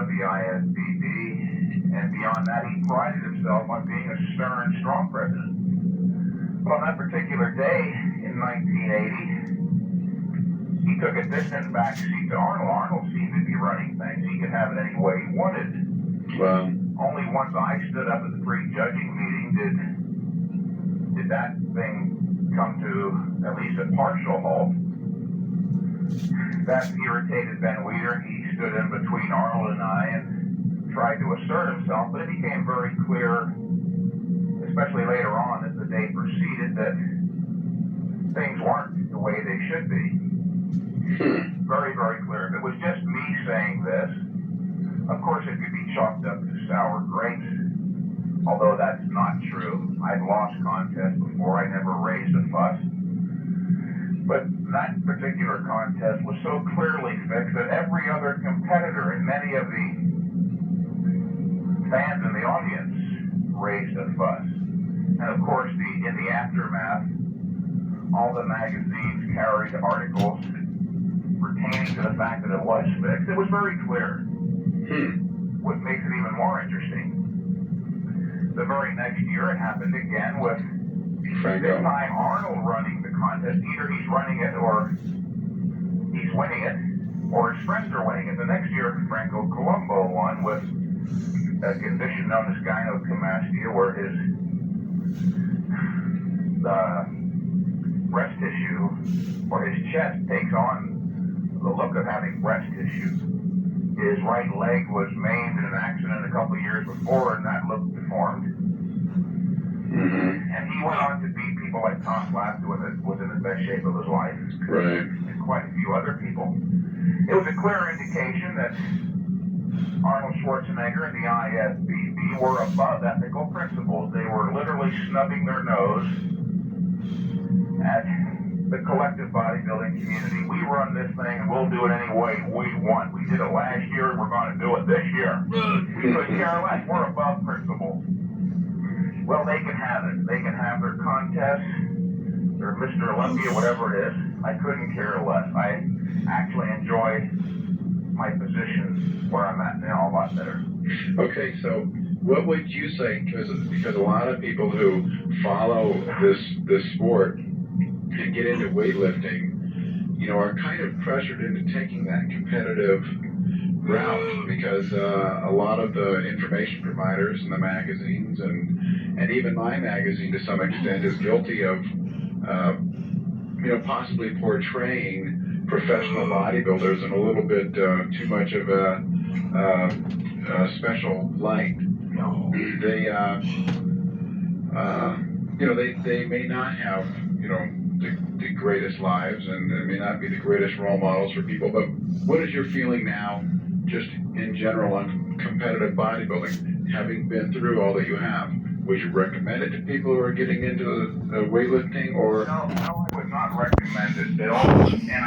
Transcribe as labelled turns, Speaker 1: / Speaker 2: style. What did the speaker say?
Speaker 1: of the ISBB, and beyond that, he prided himself on being a stern, strong president. But on that particular day in 1980, he took a distant backseat to Arnold. Arnold seemed to be running things. He could have it any way he wanted.
Speaker 2: Wow.
Speaker 1: Only once I stood up at the pre-judging meeting did that thing come to at least a partial halt. That irritated Ben Weeder. He stood in between Arnold and I and tried to assert himself, but it became very clear, especially later on as the day proceeded, that things weren't the way they should be. Very, very clear. If it was just me saying this, of course it could be chalked up to sour grapes, although that's not true. I've lost contests before. I never raised a fuss. But that particular contest was so clearly fixed that every other competitor and many of the fans in the audience raised a fuss. And of course, in the aftermath, all the magazines carried articles pertaining to the fact that it was fixed. It was very clear. What makes it even more interesting, the very next year it happened again with this time Arnold running the contest. Either he's running it or he's winning it, or his friends are winning it. The next year Franco Colombo won with a condition known as gynecomastia, where his breast tissue or his chest takes on the look of having breast tissue. His right leg was maimed in an accident a couple of years before, and that looked deformed. And he went on to beat people like Tom Flass, who was in the best shape of his life, and quite a few other people. It was a clear indication that Arnold Schwarzenegger and the ISBB were above ethical principles. They were literally snubbing their nose at the collective bodybuilding community. We run this thing and we'll do it any way we want. We did it last year and we're going to do it this year. We could care less. We're above principles. Well, they can have it. They can have their contests, their Mr. Olympia, whatever it is. I couldn't care less. I actually enjoy my position where I'm at now a lot better.
Speaker 2: Okay, so what would you say, because a lot of people who follow this sport and get into weightlifting, are kind of pressured into taking that competitive route, because a lot of the information providers and the magazines and even my magazine to some extent is guilty of possibly portraying professional bodybuilders in a little bit too much of a special light. They may not have the greatest lives, and they may not be the greatest role models for people, but what is your feeling now, just in general, on competitive bodybuilding, having been through all that you have? Would you recommend it to people who are getting into weightlifting, or?
Speaker 1: No, I would not recommend it, Bill. And